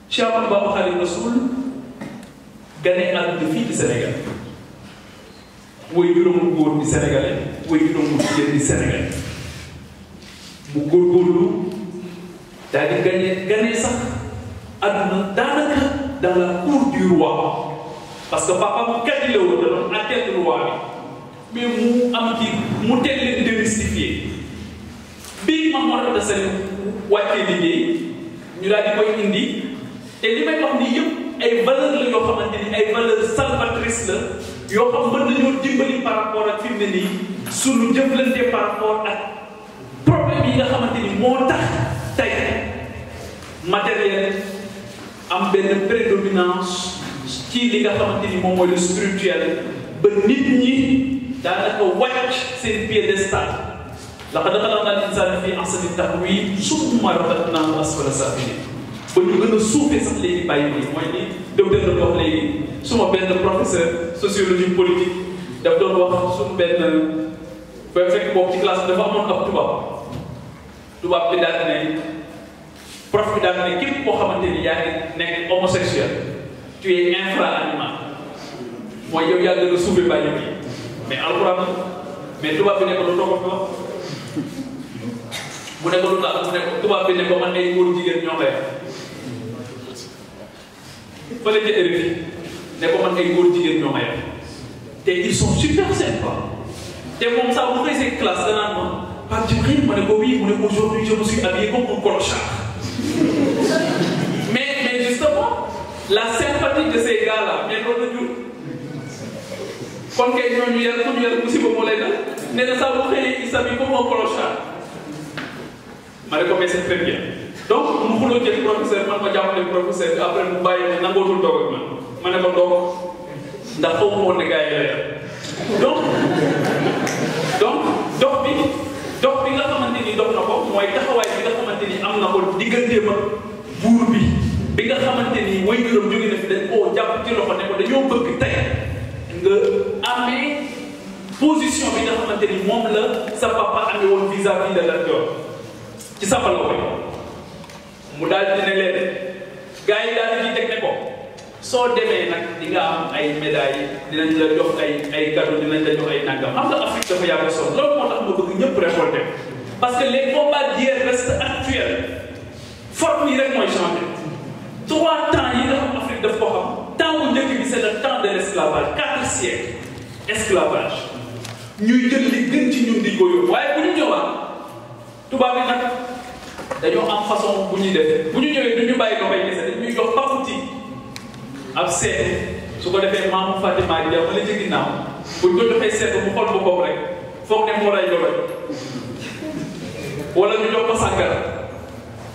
Cheikh Ahmadou Bamba Khadimu Rasul gane àdduna fii di Sénégal woy juróomu góor di sénégalais woy juróomu jigéen di sénégalais mu góorgóorlu daal di gane sax àdduna daanaka dans la cour du roi parce que papa mu kat la woon da doon àtteel roi bi mais mu am ci mu teel leen démystifier bii ma moo tax seen wàccee liggéey ñu daal di koy indi te li may wax nii yëpp ay valeurs la yoo xamante ni ay valeurs salvatrices la yoo xam mën nañoo dimbali par rapport ak fi mu ne nii suñu jëflante par rapport ak problème yi nga xamante ni moo tax tey matériel am benn prédominance ci li nga xamante ni moom mooy le spirituel ba nit ñi daanaka wàcc seen piédestal laqad xalaqna al-insaana fii ahsani taqwiim summa radadnaahu asfala saafiliin ba ñu gën a suufee sax léegi bàyyi bi mooy ni docteur la wax léegi suma benn professeur sociologie politique daf doon wax suñu benn fekk boobu ci classe dafa amoon ab tubaab bi daal ne prof bi daal ne képp koo xamante ni yaa ngi nekk homosexuel tu es infra-animal mooy yow yaa gën a suufee bàyyi bi mais alxuraan mais tubaab bi ne ko lu toog wax mu ne ko lu tax mu ne ko tubaab bi ne ko man ay góor jigéen ñoo koy fële ca RFI ne ko man ay góor jigéen ñoo koy te ils sont super sympas te moom sax bu xëy classe danaan ma Pape Djibril ma ne ko oui mu ne aujourd'hui je me suis habillé comme un clochard mais justement la sympathie de ces gars là mais loolu la jur kon kay ñooñu yar ku ñu yar musiba moo lay dal nee na sax bu xëy il s'habille comme un clochard ma ne ko mais c'est très bien donc mu xuloo jël professeur man ma jàppale professeur bi après mu bàyyi ne nangootul toog ak man ma ne ko doog ndax xaw ma woon ne gars yi la yar donc dox bi nga xamante ni dox na ko mooy taxawaay bi nga xamante ni am na ko digganteem ak buur bi nga xamante ni way juróom jóge na fi dañ koo jàpp ci loxo ne ko dañoo bëgg tey nga amee position bi nga xamante ni moom la sa papa amee woon vis-à-vis de Lat Joor ci sàppal la koy mu daal di ne leen gars yi daal di ciy teg ne ko soo demee nag di nga am ay médailles dinañ la jox ay cadeaux dinañ la jox ay nangam xam nga Afrique dafa yàgg sonn loolu moo tax ma bëgg ñëpp récolter parce que les combats d'hier restent actuels forme yi rek mooy changé 3 temps yi nga xam Afrique daf ko xam temps bu njëkk bi c'est le temps de l'esclavage 4 siècles esclavage ñuy jël li gën ci ñun di ko yóbbu waaye bu ñu ñëwaat tubaab bi nag dañoo am façon bu ñuy def bu ñu ñëwee du ñu bàyyi ko bay kese dañuy jox paputi ab seetu su ko defee maamu Fatima di dem wala ci ginnaaw bu ñu ko joxee seetu mu xool boppam rek foog ne moo lay yore wala ñu jox ko sàngara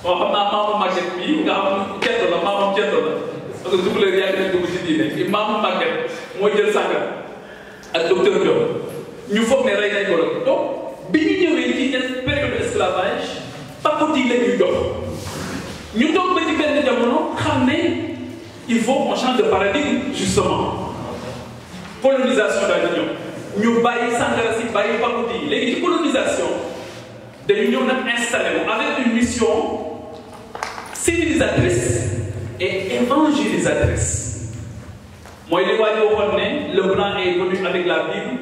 moo xam naa maamu màgget bii nga xam ceddo la maamam ceddo la parce que dugaleur yaa ngi dugg ci diine maamu màgget moo jël sàngara ak docteur Diop ñu foog ne rey nañ ko la donc bi ñu ñëwee ci période esclavage papote la ñuy jox ñu toog ba ci benn jamono xam ne il faut qu'on change de paradigme justement colonisation daal di ñëw ñu bàyyi sàngara si bàyyi papote yi léegi ci colonisation dañu ñëw nag installé wu avec une mission civilisatrice et évangélisatrice mooy li waa ji waxoon ne le blanc est venu avec la Bible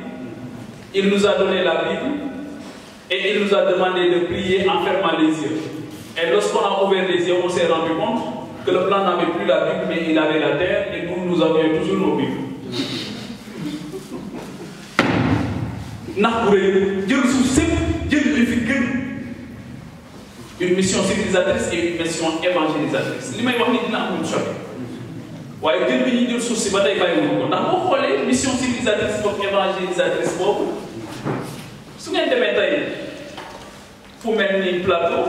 il nous a donné la Bible et il nous a demandé de prier en fermant les yeux. Et lorsqu'on a ouvert les yeux, on s'est rendu compte que le blanc n'avait plus la Bible, mais il avait la terre, et nous avions toujours nos Bibles. Une mission civilisatrice et une mission évangélisatrice. Ce que je veux dire, waaye jël bi ñuy jël suuf si ba tey bàyyiwuñu ko ndax boo xoolee mission civilisatrice boobu évangélisatrice boobu su ngeen demee tey fu mel ni plateau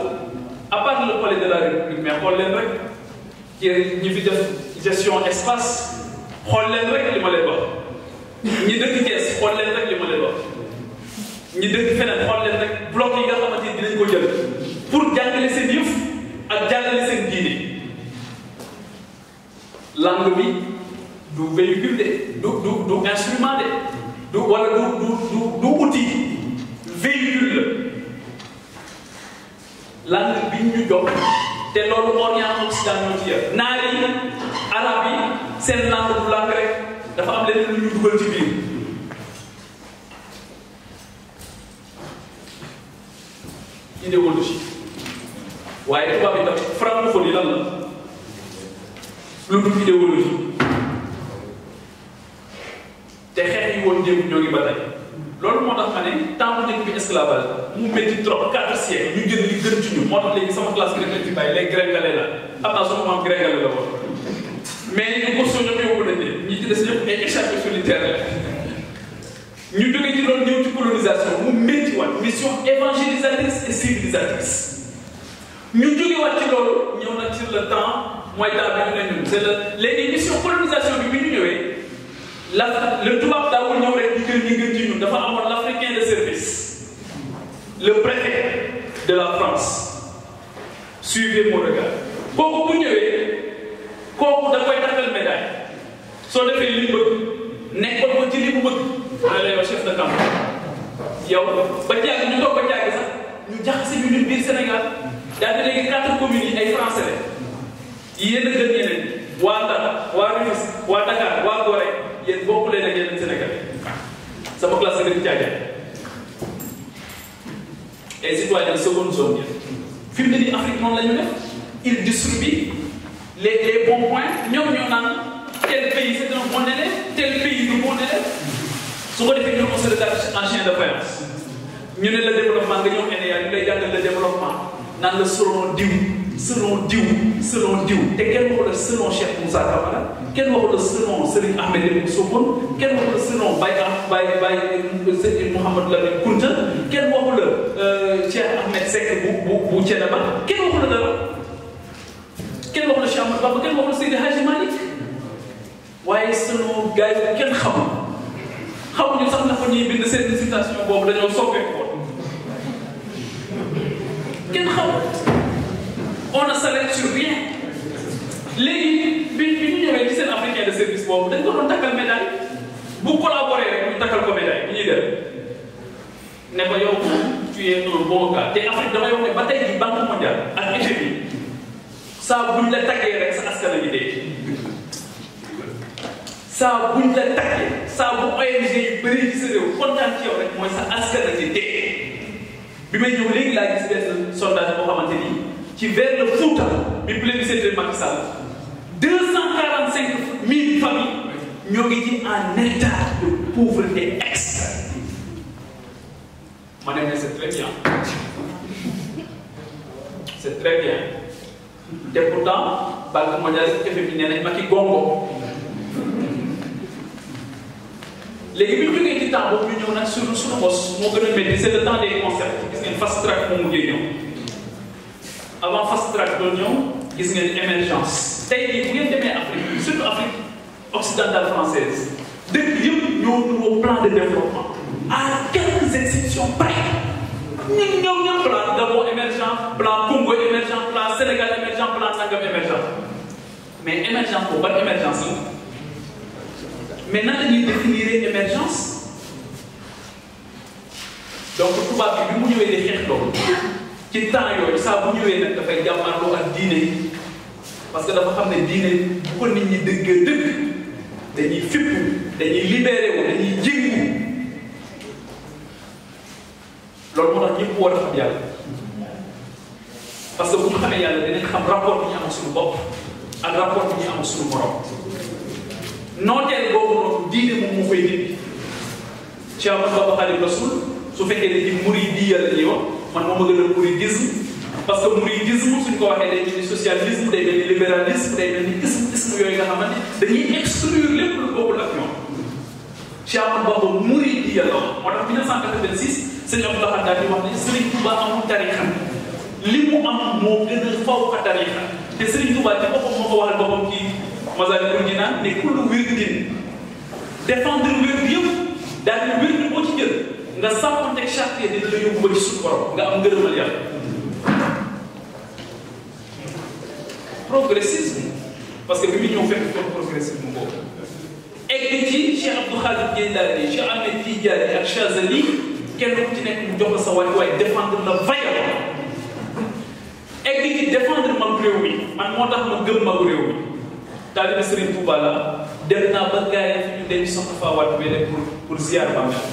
à part le palais de la République mais xool leen rek ci ñi fi def gestion espace xool leen rek li ma leen wax ñi dëkk Thiès xool leen rek li ma leen wax ñi dëkk feneen xool leen rek bloc yi nga xamante ni dinañ ko jël pour jàngale seen yëf ak jàngale seen diine. langue bi du véhicule de du instrument de du wala du outil véhicule la langue bi ñu jox te loolu Orient Occident ñoo ci yar naar yi seen langue bu langue rek dafa am leneen lu ñu dugal ci biir idéologie waaye tubaab yi tam francophonie lan la lu dul idéologie te xeex yi woon démb ñoo ngi ba tey loolu moo tax ma ne temps bu njëkk bi esclavage mu métti trop 4 siècles ñu jël li gën ci ñu moo tax léegi sama classe bi rek lañ ci bàyyi les grégalais la xam naa sama maam grégalais la woon mais ñu ko soo ñoom yóbbu nañ leen ñi ci des ñëpp ay échappés solitaires la ñu jógee ci loolu ñëw ci colonisation mu métti waat mission évangélisatrice et civilisatrice ñu jógee waat ci loolu ñëw nag sur le temps mooy temps bi ñu ne ñun c'est léegi mission colonisation bi ñu ñëwee le tubaab daawul ñëw rek ñu gën ci ñun dafa amoon l'africain de service le préfet de la France suivez mon regard kooku bu ñëwee kooku da koy takkal médaille soo defee li mu bëgg nekkoon ko ci li mu bëgg da lay wax chef de camp yow ba jàgg ñu toog ba jàgg sax ñu jaxase ñu ñun biir Sénégal daal di léegi 4 communes yi ay français la yéen a gën ñeneen waa Ndar waa Rufisque waa Dakar waa Gorée yéen bokk leen ak yeneen Sénégal sama classe bi di jaajëf et citoyens de seconde zone yi fi mu ne nii Afrique noonu la ñu def il distribue les bons points ñoom ñoo naan tel pays c'est un bon élève tel pays du bon élève su ko defee ñoom on se regarde en chien de faïence ñu ne le développement nga ñëw ENEA ñu lay jàngal le développement naan la selon diw te kenn waxu la selon Cheikh Moussa Camara kenn waxu la selon Serigne Ahmed Lemou Sokone kenn waxu la selon Baye Mouhamadou Lamine Kounta kenn waxu la Cheikh Ahmed Seck bu Thiénaba kenn waxu la dara kenn waxu la Cheikh Ahmadou Bamba kenn waxu la Seydi Hadji Malick waaye selon gars yi kenn xamuñu sax na fa ñuy bind seen citation boobu dañoo soppeeku woon kenn xamul on ne s'arrête sur rien léegi bi ñu ñëwee ci seen africain de service boobu dañ ko doon takkal médaille bu collaborer rek ñu takkal ko médaille bi ñuy def ne ko yow tu es un bon gars te Afrique damay wax ne ba tey jii Banque mondiale ak FMI saa buñ la taggee rek sa askan la ñu dee saa buñ la taggee saa bu ONG yu bëri ci sa réew kontaan ci yow rek mooy sa askan la ñu dee bi may ñëw léegi laa gis benn sondage boo xamante ni ci vers le Fouta bi plébiscité Macky Sall 245 000 familles ñoo ngi ci en état de pauvreté extrême ma ne c'est très bien c'est très bien te pourtant Banque mondiale FMI nee nañ Macky gongo léegi bi ñu jógee ci temps boobu ñu ñëw nag suñu bos moo gën a métti c'est le temps des concepts gis ngeen fast track moo mujjee ñëw avant fast track doon ñëw gis ngeen émergence tey jii bu ngeen demee Afrique surtout Afrique occidentale française dëkk yëpp ñoo nuroo plan de développement à quelques exceptions près ñoom ñëpp plan Gabon émergent plan Congo émergent plan Sénégal émergent plan Nangam émergent mais émergence boobu ban émergence la mais nan la ñuy définir émergence donc tubaab bi mu ñëwee di xeex loolu ci temps yooyu saa bu ñëwee nag dafay jàmmarloo ak diine parce que dafa xam ne diine bu ko nit ñi dëgg dañuy fippu dañuy libéré wu dañuy jëngu loolu moo tax ñëpp war a xam yàlla parce que bu ñu xamee yàlla dinañ xam rapport bi ñu am suñu bopp ak rapport bi ñu am suñu borom nooteel boobu noonu diine moom moo koy dindi Cheikh Ahmadou Bamba Khadimu Rasul su fekkee ne ci muridiyya la ñuy wax man moo ma gën a mouridisme parce que mouridisme suñ ko waxee day mel ni socialisme day mel ni libéralisme day mel ni isme yooyu nga xamante dañuy exclure lépp lu bokkul ak ñoom Cheikh Ahmadou Bamba muridiyya la moo tax 1986 sëñ Abdou Lahad daal di wax ne Serigne Touba amul tarixa li mu am moo gën a faw ka tarixa te Serigne Touba ci boppam moo ko waxal boppam ci Masaalikul Jinaan ne kullu wirdin défendre wird yëpp daal di wird boo ci jël nga sàmmanteeg charte yi dina la yóbbu ba ci suñu borom nga am ngërëmal yàlla. progressisme parce que bi mu ñëw fekk kon progressisme boobu egg ci Cheikh Abdou Khadir Jeylaani Cheikh Ahmed Tidiane ak Chazali kenn ku ci nekk mu jox la sa waaye défendre la vaillamment egg ci défendre mag réew mi man moo tax ma gëm mag réew mi taalibe Serigne Touba la dem naa ba gaay fi ñu denc soxna Faa Wade bi pour ziar bàmmeel